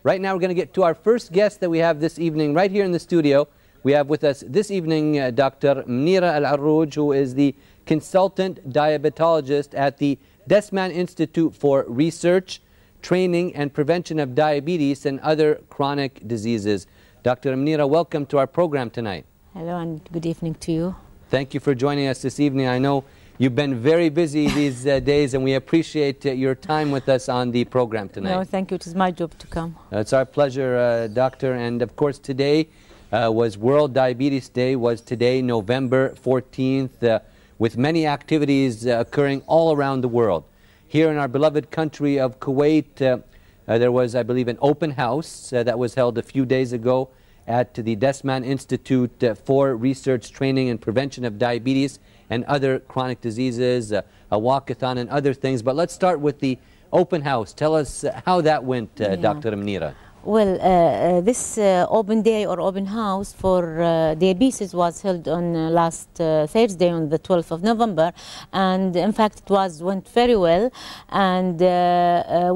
Right now we're going to get to our first guest that we have this evening right here in the studio. We have with us this evening Dr. Monira Al Arouj, who is the consultant diabetologist at the Dasman Institute for Research, Training and Prevention of Diabetes and Other Chronic Diseases. Dr. Monira, welcome to our program tonight. Hello and good evening to you. Thank you for joining us this evening. I know you've been very busy these days, and we appreciate your time with us on the program tonight. No, thank you. It is my job to come. It's our pleasure, Doctor. And of course, today was World Diabetes Day, was today, November 14th, with many activities occurring all around the world. Here in our beloved country of Kuwait, there was, I believe, an open house that was held a few days ago at the Dasman Institute for Research, Training and Prevention of Diabetes and Other Chronic Diseases, a walkathon and other things. But let's start with the open house. Tell us how that went, Dr. Monira. Well, this open day or open house for diabetes was held on last Thursday on the 12th of November, and in fact it went very well, and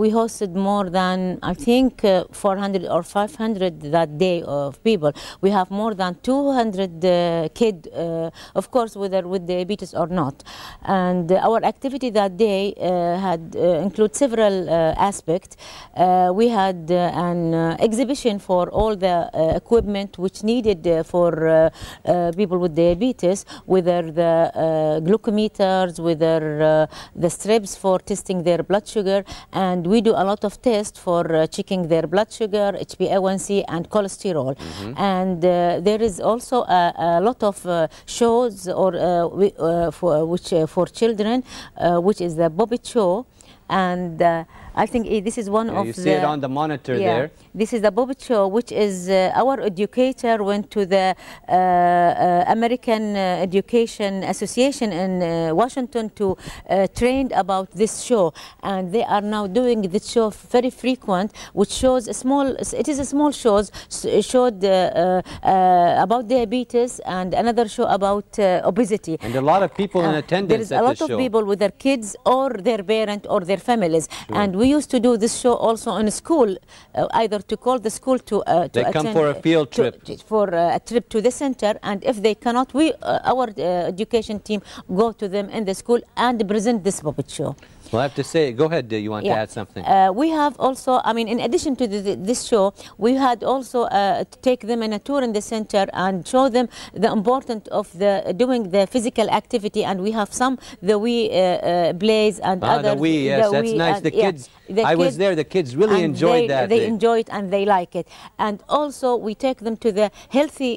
we hosted more than, I think, 400 or 500 that day of people. We have more than 200 kids, of course, whether with diabetes or not, and our activity that day had include several aspects. We had an exhibition for all the equipment which needed for people with diabetes, whether the glucometers, whether the strips for testing their blood sugar, and we do a lot of tests for checking their blood sugar, HbA1c and cholesterol. And there is also a lot of shows or for children, which is the Puppet Show. And I think this is one of you see it on the monitor there. This is the Puppet Show, which is our educator went to the American Education Association in Washington to train about this show, and they are now doing this show very frequent, which shows a small. It is a small shows showed about diabetes and another show about obesity. And a lot of people in attendance. There is a lot of people with their kids or their parent or their families, and we used to do this show also in school, either to call the school to they attend, come for a field trip, for a trip to the center, and if they cannot, we our education team go to them in the school and present this Puppet Show. Well, I have to say, go ahead, you want to add something? We have also, I mean, in addition to this show, we had also to take them in a tour in the center and show them the importance of doing the physical activity, and we have some, the Wii plays and others. The Wii, yes, that's nice. The kids, I was there, the kids really enjoyed that. They enjoy it and they like it. And also we take them to the healthy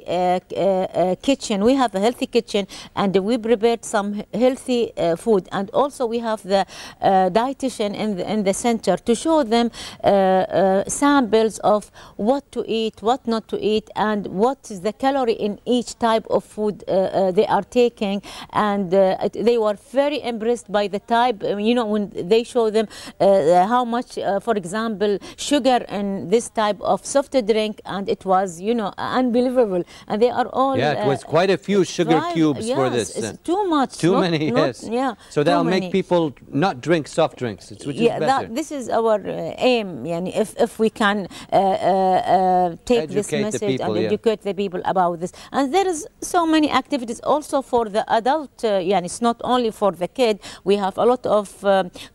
kitchen. We have a healthy kitchen, and we prepared some healthy food, and also we have the dietitian in the center to show them samples of what to eat, what not to eat, and what is the calorie in each type of food they are taking. And they were very impressed by the type, you know, when they show them how much, for example, sugar in this type of soft drink, and it was, you know, unbelievable. And they are all it was quite a few sugar cubes for this. It's too much. Too many, yes. Yeah. So that'll make people not drink soft drinks, which is better. This is our aim. Yani, if we can take this message and educate the people about this. And there is so many activities also for the adult. Yani, it's not only for the kid. We have a lot of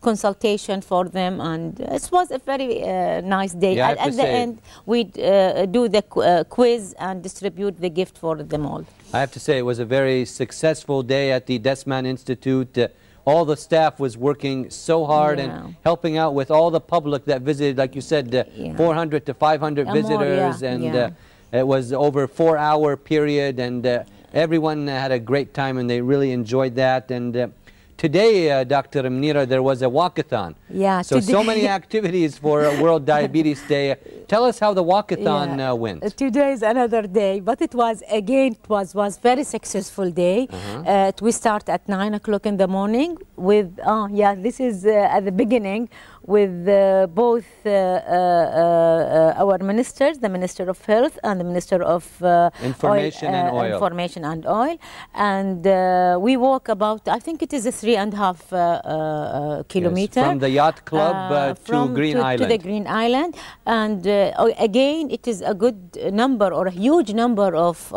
consultation for them, and it was a very nice day. Yeah, at the end, we do the quiz and distribute the gift for them all. I have to say it was a very successful day at the Dasman Institute. All the staff was working so hard and helping out with all the public that visited, like you said, 400 to 500 visitors, and it was over a 4-hour period, and everyone had a great time, and they really enjoyed that. And today, Dr. Monira, there was a walkathon. Yeah. So many activities for World Diabetes Day. Tell us how the walkathon went. Today is another day, but it was, again, it was very successful day. We start at 9 o'clock in the morning with, this is at the beginning, with both our ministers, the Minister of Health and the Minister of Information and Oil. Information and Oil. And we walk about, I think it is a 3.5 kilometer. Yes, from the yacht club to Green Island. To the Green Island. And again, it is a good number or a huge number of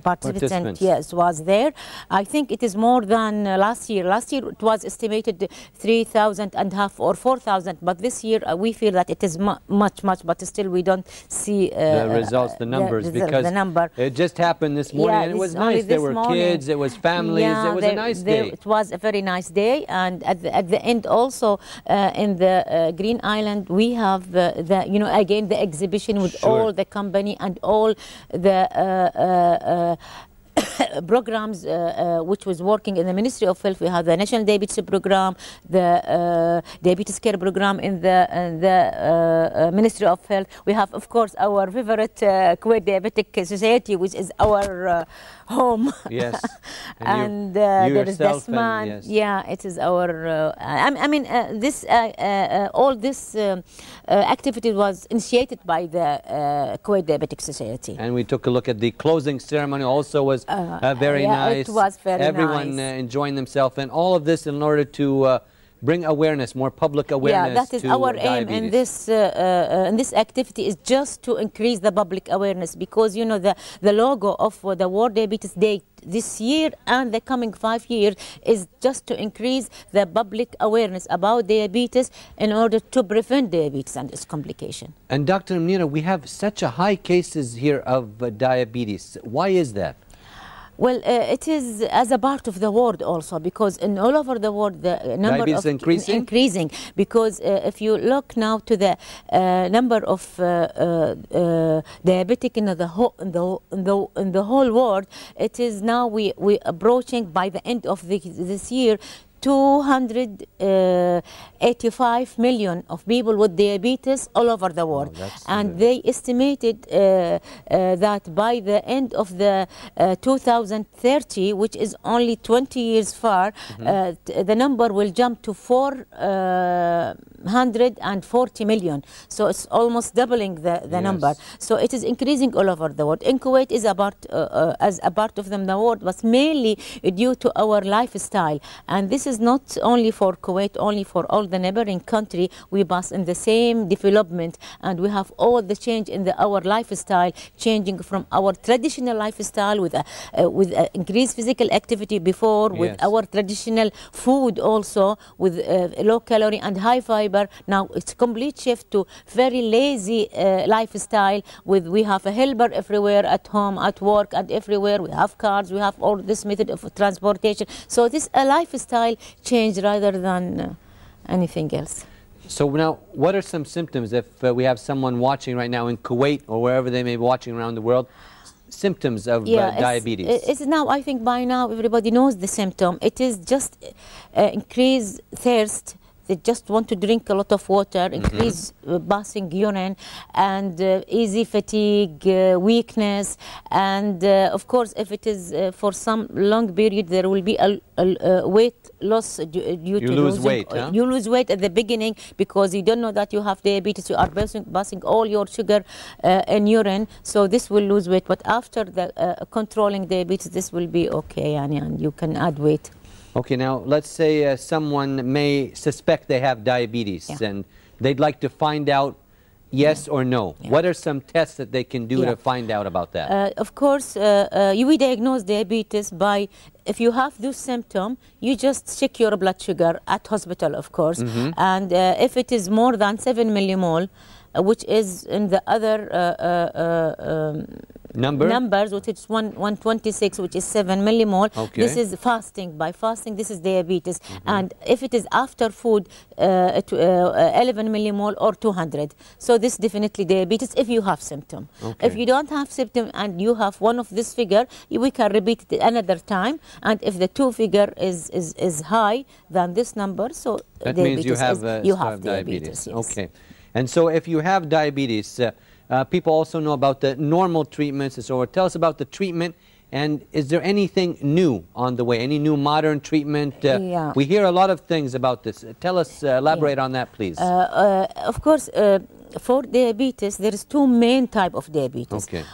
participants. Yes, was there. I think it is more than last year. Last year it was estimated 3,500 or 4,000, but this year we feel that it is much, but still we don't see the results, the numbers, because it just happened this morning, and it was nice. There were kids, it was families, it was a nice day. It was a very nice day, and at the end also in the Green Island we have the again the exhibition with all the company and all the programs which was working in the Ministry of Health. We have the National Diabetes Program, the Diabetes Care Program in the Ministry of Health. We have, of course, our favorite Kuwait Diabetic Society, which is our home. Yes. And there is Dasman. Yes. Yeah, it is our. I mean, all this activity was initiated by the Kuwait Diabetic Society. And we took a look at the closing ceremony. Also was very nice. It was very Everyone nice. Enjoying themselves, and all of this in order to bring awareness, more public awareness. Yeah, that is our aim in this activity, is just to increase the public awareness, because you know the logo of the World Diabetes Day this year and the coming 5 years is just to increase the public awareness about diabetes in order to prevent diabetes and its complication. And Dr. Monira, we have such a high cases here of diabetes. Why is that? Well, it is as a part of the world also, because in all over the world the number of increasing, because if you look now to the number of diabetic in the whole world, it is now we approaching by the end of this year 285 million of people with diabetes all over the world. And they estimated that by the end of the 2030, which is only 20 years far, the number will jump to 440 million. So it's almost doubling the number. So it is increasing all over the world. In Kuwait is about as a part of the world, but mainly due to our lifestyle. And this is not only for Kuwait, only for all the neighboring country. We pass in the same development, and we have all the change in our lifestyle, changing from our traditional lifestyle with increased physical activity before, with our traditional food also, with low calorie and high fiber. Now it's a complete shift to very lazy lifestyle. We have a helper everywhere, at home, at work, and everywhere. We have cars, we have all this method of transportation. So this is a lifestyle change rather than anything else. So now, what are some symptoms if we have someone watching right now in Kuwait or wherever they may be watching around the world? Symptoms of diabetes. It's now, I think by now everybody knows the symptom. It is just increased thirst. They just want to drink a lot of water, increase passing urine, and easy fatigue, weakness, and of course, if it is for some long period, there will be a weight loss due to lose weight. Huh? You lose weight at the beginning because you don't know that you have diabetes. You are passing all your sugar in urine, so this will lose weight. But after the controlling diabetes, this will be okay, and you can add weight. Okay, now let's say someone may suspect they have diabetes and they'd like to find out yes or no. What are some tests that they can do to find out about that? Of course, we diagnose diabetes by, if you have this symptom, you just check your blood sugar at hospital, of course. And if it is more than 7 millimole, which is in the other numbers, which is 126, which is 7 millimole. This is fasting. By fasting, this is diabetes. And if it is after food, 11 millimole or 200. So this definitely diabetes if you have symptom. If you don't have symptom and you have one of this figure, we can repeat it another time. And if the two figure is high than this number, so that means you have diabetes. Yes. Okay. And so if you have diabetes, people also know about the normal treatments. So tell us about the treatment, and is there anything new on the way, any new modern treatment? We hear a lot of things about this. Tell us, elaborate on that, please. Of course, for diabetes, there is two main type of diabetes. Okay.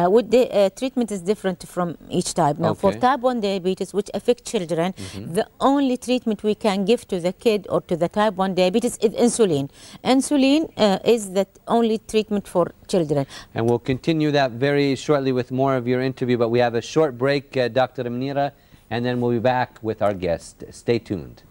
With the treatment is different from each type. Now, for type 1 diabetes, which affect children, the only treatment we can give to the kid or to the type 1 diabetes is insulin. Insulin is the only treatment for children. And we'll continue that very shortly with more of your interview, but we have a short break, Dr. Monira, and then we'll be back with our guest. Stay tuned.